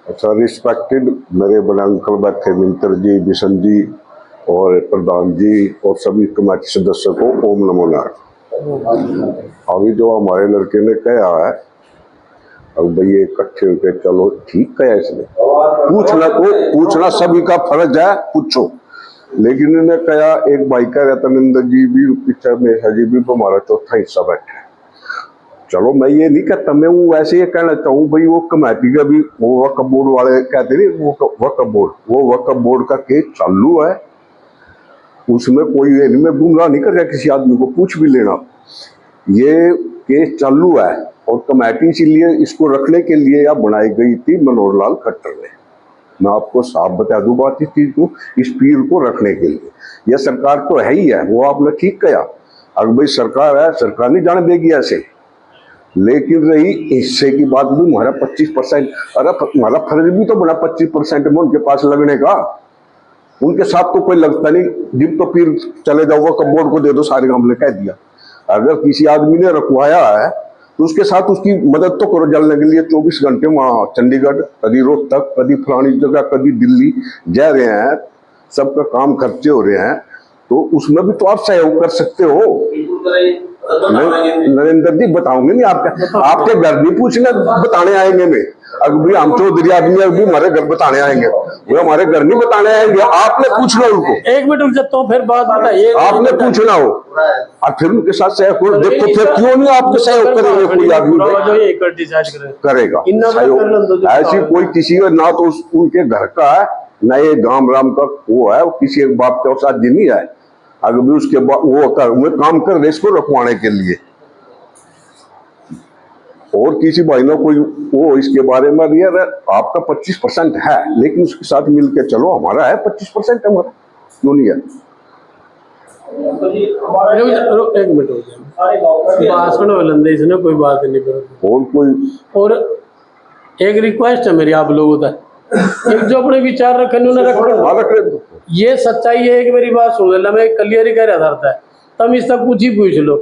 अच्छा, रिस्पेक्टेड मेरे बड़े अंकल बैठे मिंतर जी, बिशन जी और प्रधान जी और सभी कमेटी सदस्यों को ओम नमो नारायण। अभी जो हमारे लड़के ने कहा है, अब भैया इकट्ठे होकर चलो, ठीक कहा इसने, पूछना सभी का फर्ज है, पूछो। लेकिन इन्हें कहा एक भाई का रतनिंदर जी भी पीछे में हजी भी हमारा चौथा हिस्सा बैठे। चलो मैं ये नहीं कहता, मैं वो वैसे ये कहना चाहूँ भाई वो कमेटी का भी वो वक्फ बोर्ड वाले कहते नहीं, वो वक्फ बोर्ड का केस चालू है, उसमें कोई ये नहीं, मैं गुमराह नहीं कर रहा किसी आदमी को, पूछ भी लेना, ये केस चालू है और कमेटी इसीलिए इसको रखने के लिए या बनाई गई थी मनोहर लाल खट्टर ने। मैं आपको साफ बता दूं बात इस चीज को, इस पीर को रखने के लिए। यह सरकार तो है ही है, वो आपने ठीक कहा, अगर भाई सरकार है, सरकार नहीं जाने देगी ऐसे। लेकिन रही हिस्से की बात भी, हमारा 25%, अरे हमारा फर्ज भी तो बना 25% में उनके पास लगने का। उनके साथ तो कोई लगता नहीं, जिब तो पीर चले जाओ वक्फ बोर्ड को दे दो, सारे हमने कह दिया। अगर किसी आदमी ने रखवाया है तो उसके साथ उसकी मदद तो करो जलने के लिए। 24 घंटे वहां चंडीगढ़, कभी रोहतक, कभी फलानी जगह, कभी दिल्ली जा रहे हैं, सबका काम खर्चे हो रहे हैं, तो उसमें भी तो आप सहयोग कर सकते हो। नरेंद्र जी बताऊंगे नहीं, आपके घर भी पूछने बताने आएंगे। मैं अभी हम चौधरी आदमी अभी हमारे घर बताने आएंगे, वो हमारे घर नहीं बताने आएंगे, आपने पूछना उनको। एक मिनट रुक जाता हूँ, फिर बात बताइए। आपने पूछना हो और फिर उनके साथ सहयोग देखो, फिर क्यों नहीं आपके सहयोग करेंगे, कोई आदमी करेगा सहयोग। ऐसी कोई किसी का ना तो उनके घर का है ना ये गांव राम का वो है, किसी एक बाप का साथ जी नहीं है, अगर भी उसके बाद वो काम कर रहे इसको रखवाने के लिए। और किसी भाई ने कोई वो इसके बारे में भी यार आपका 25% है, लेकिन उसके साथ मिलकर चलो, हमारा है 25% हमारा, क्यों नहीं है। एक मिनट हो गया, भाषण लंदे इसने कोई बात नहीं करो। और कोई और एक रिक्वेस्ट है मेरी आप लोगों तक, एक जो अपने विचार रखे रख, ये सच्चाई है कि मेरी बात सुन ले, मैं क्लियर ही कह रहा था, तुम इस तक कुछ ही पूछ लो,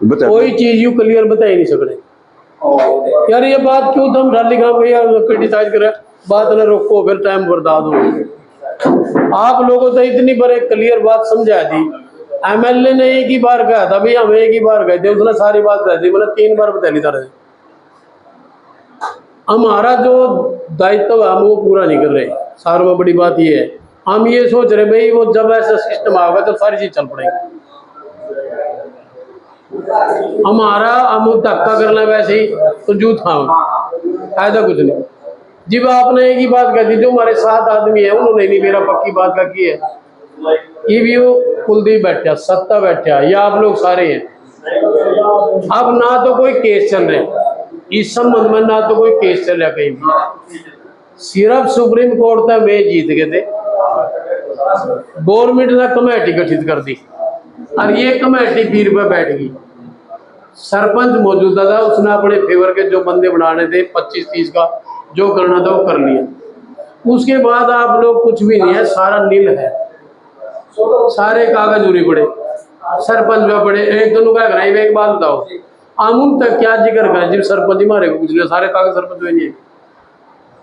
कोई चीज यू क्लियर बता ही नहीं सकते यार। ये बात क्यों तुम डाली क्रिटिसाइज करे, बात न रोको, फिर टाइम बर्बाद हो। आप लोगों से इतनी बड़े क्लियर बात समझा दी, एमएलए ने एक ही बार कहा था, भाई हम एक ही बार गए थे, उसने सारी बात कह दी, मैंने 3 बार बता ली था। हमारा जो दायित्व है हम वो पूरा नहीं कर रहे। सारों में बड़ी बात ये है, हम ये सोच रहे भाई वो जब ऐसा सिस्टम आएगा तो सारी चीज चल पड़ेगी। हमारा हम धक्का करना वैसे ही तो जूत खाओ, ऐसा कुछ नहीं। जब आपने एक ही बात कह दी, जो हमारे 7 आदमी है उन्होंने नहीं मेरा पक्की बात का की है, ये भी वो कुलदीप बैठा, सत्ता बैठा, या आप लोग सारे हैं। अब ना तो कोई केस चल रहे इस संबंध में, ना तो कोई केस चल रहा कहीं भी, सिर्फ सुप्रीम कोर्ट तक वे जीत गए थे। गवर्नमेंट ने कमेटी गठित कर दी और ये कमेटी 20 पे बैठ गई। सरपंच मौजूदा था, उसने अपने फेवर के जो बंदे बनाने थे 25-30 का, जो करना था वो कर लिया। उसके बाद आप लोग कुछ भी नहीं है, सारा नील है, सारे कागज उड़ी पड़े, सरपंच में पड़े। एक दोनों का कराई, एक बात बताओ, अमूल तक क्या जिक्र करें, जब सरपंच मारे को कुछ नहीं, सारे कागज सरपंच में नहीं है,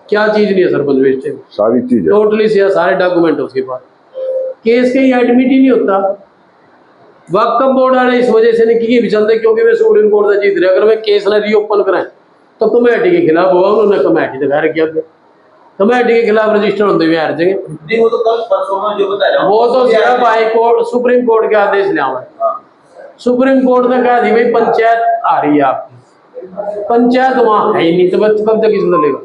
क्या चीज नहीं है सरपंच में, सारी चीज टोटली से सारे डॉक्यूमेंट उसके पास। केस कहीं एडमिट ही नहीं होता। वक्फ बोर्ड वाले इस वजह से नहीं की चलते क्योंकि वे सुप्रीम कोर्ट से जीत रहे। अगर वे केस ने रीओपन करें तो कमेटी के खिलाफ हुआ, उन्होंने कमेटी दिखा रखी, कमेटी के खिलाफ रजिस्टर होते हुए हर जगह। वो तो सिर्फ हाई कोर्ट सुप्रीम कोर्ट के आदेश ले आए। सुप्रीम कोर्ट ने कहा दी भाई पंचायत आ रही है आपकी, पंचायत वहां है ही नहीं, तो कब तक इसमें लेगा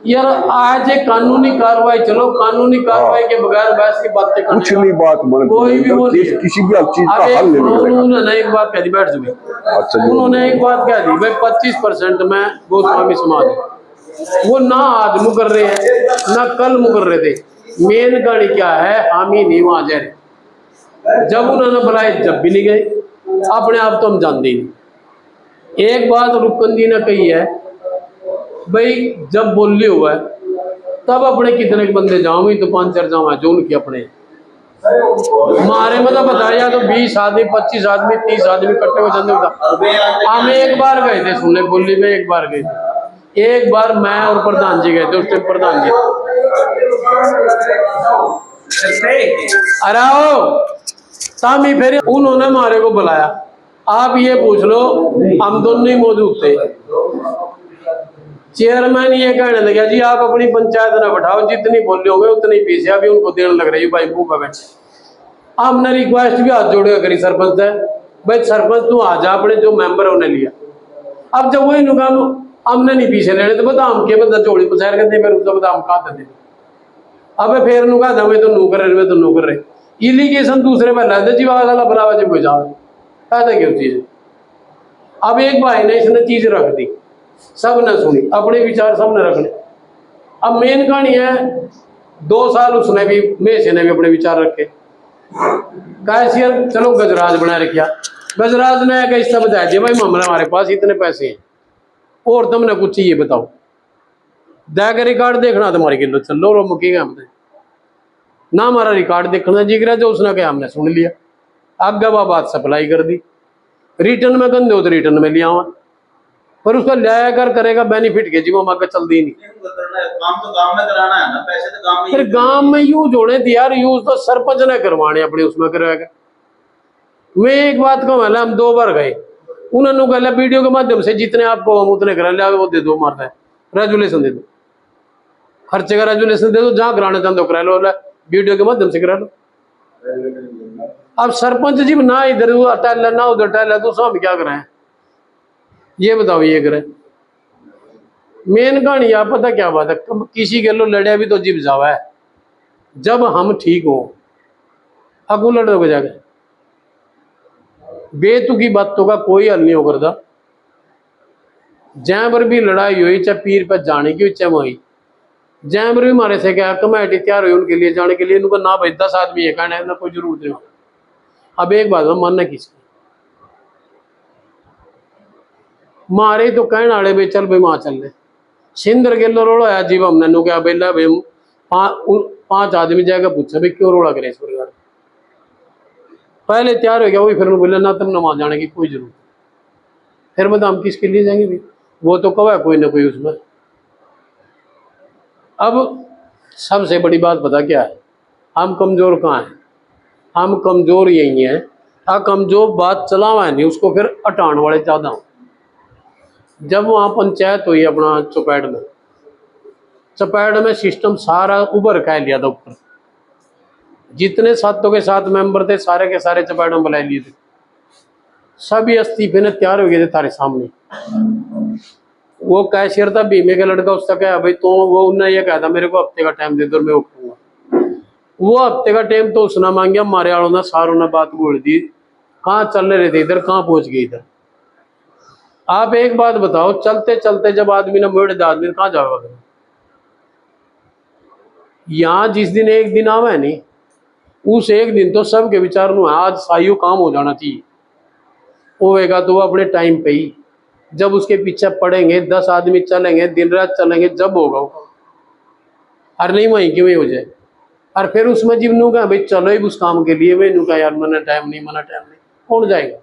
यार। आज एक कानूनी कार्रवाई, चलो कानूनी कार्रवाई के बगैर बहस की बातें कुछ नहीं, बात कोई भी वो किसी भी चीज का हल नहीं मिलेगा। उन्होंने एक बात कह दी, बैठ चुके। अच्छा, उन्होंने एक बात कह दी भाई 25% में गोस्वामी समाज, वो ना आज मुकर रहे हैं ना कल मुकर रहे थे। मेन गाड़ी क्या है, हम ही नहीं वहां जा रहे, जब उन्होंने बुलाए जब भी नहीं गए, अपने आप तो हम जानते ही। एक बात रुकन जी ने कही है भाई, जब बोली हुआ है तब अपने कितने बंदे जाओ, तो 5-4 जाओ जो उनके अपने, हमारे मतलब बताया तो 20 आदमी 25 आदमी 30 आदमी इकट्ठे हो जाते होता। हम एक बार गए थे सुनने बोली में, एक बार गए थे, एक बार मैं और प्रधान जी गए थे, उस टाइम प्रधान जी अरे आओ तामी फिर उन्होंने हमारे को बुलाया। आप ये पूछ लो हम दोनों ही मौजूद थे। चेयरमैन ये कहने लगा जी आप अपनी पंचायत ना बैठाओ, जितनी बोल होगे उतनी फीस अभी उनको देने लग रही है भाई मुंह पे बैठे। हमने रिक्वेस्ट भी हाथ जोड़ करी सरपंच से, भाई सरपंच तू आ जा, अपने जो मेंबर उन्हें लिया। अब जब वही नुका हमने नहीं पीछे लेने तो बता हम के बता चोड़ी पसार करते फिर उसको बता हम कहा दे। अब फिर नुका था मैं तो नू कर रहे, तो नू कर रहे इलीगेशन दूसरे पर लाते जी वाला बराबर जब कोई जाओ फायदा क्यों चीज। अब एक भाई ने इसने चीज रख दी, सब ने सुनी, अपने विचार सब ने रखने। अब मेन कहानी है 2 साल उसने भी मेसे ने भी अपने विचार रखे। कैशियर चलो गजराज बना रखा, गजराज ने कैसा बताया जी भाई हमारे पास इतने पैसे हैं और तुमने कुछ चाहिए बताओ, देख रिकॉर्ड देखना तुम्हारी किलो चलो रो मुकी गया हमने ना, हमारा रिकॉर्ड देखना जी करा, जो उसने कहा हमने सुन लिया। आगे वह बात सप्लाई कर दी, रिटर्न में कर दो तो रिटर्न में लिया हुआ, पर उसका लिया कर करेगा बेनिफिट के जी वो आगे चलती ही नहीं। काम तो गांव में कराना है ना, पैसे तो गांव में फिर गांव में यूज होने थे यार, यूज तो सरपंच ने करवाने अपने उसमें करवाएगा। वे एक बात को मतलब हम 2 बार गए, उन्होंने कहला वीडियो के माध्यम से जितने आपको हम उतने करा लिया वो दे दो, मारता है रेजुलेशन दे दो, खर्चे का रेजुलेशन दे दो, जहां कराना चाहते हो करा लो, वीडियो के माध्यम से करा लो। अब सरपंच जी ना इधर टहल ना उधर टहल तो हम क्या करें ये बताओ, ये करें। मेन कहानी आप पता क्या बात है, किसी के लो लड़िया भी तो जीव जावा है, जब हम ठीक हो अगू लड़ोगे जाके बेतुकी बातों का कोई हल नहीं हो करता। जहां पर भी लड़ाई हुई चाहे पीर पर जाने की चाहे वही, जहां पर भी हमारे से क्या कमेटी तैयार हुई उनके लिए जाने के लिए, उनको ना भाई 10 आदमी है कहना ना कोई जरूरत नहीं। अब एक बात मानना किसकी, मारे तो कहने वाले भाई चल भाई वहां चल रहे सिंदर के लो रोड़ा है जीव हमने नु क्या बेला भाई 5 आदमी जाएगा पूछा भाई क्यों रोड़ा करे इस प्रकार, पहले तैयार हो गया वही फिर बोले ना तुम वहां जाने की कोई जरूरत, फिर बता हम किसके लिए जाएंगे भाई, वो तो कवा कोई ना कोई उसमें। अब सबसे बड़ी बात पता क्या है, हम कमजोर कहाँ हैं, हम कमजोर यही हैं, कमजोर बात चलावा है नहीं उसको फिर हटाण वाले ज्यादा हो। जब वहाँ पंचायत हुई अपना चपेड़ में सिस्टम सारा उभर कह लिया था ऊपर, जितने सातों के 7 मेंबर थे सारे के सारे चपेड़ में बुला लिए थे, सभी इस्तीफे ने तैयार हो गए थे तारे सामने। वो कैशियर था बीमे का लड़का, उसका क्या भाई तो वो उन्होंने ये कहा था मेरे को हफ्ते का टाइम दे दो मैं वो करूँगा, वो हफ्ते का टाइम तो उसने मांगा, हमारे वालों ने सारों ने बात बोल दी, कहाँ चल रहे थे इधर कहाँ पहुंच गए इधर। आप एक बात बताओ, चलते चलते जब आदमी ने मोड़ दिया आदमी कहाँ जाओगे, यहाँ जिस दिन एक दिन आवे नहीं उस एक दिन तो सबके विचार में आज साइयो काम हो जाना चाहिए, होएगा तो वो अपने टाइम पे ही, जब उसके पीछे पड़ेंगे 10 आदमी चलेंगे दिन रात चलेंगे जब होगा और नहीं वहीं की वही हो जाए। और फिर उसमें जीव नू का भाई चलो ही उस काम के लिए, वही नू का यार मना टाइम नहीं कौन जाएगा।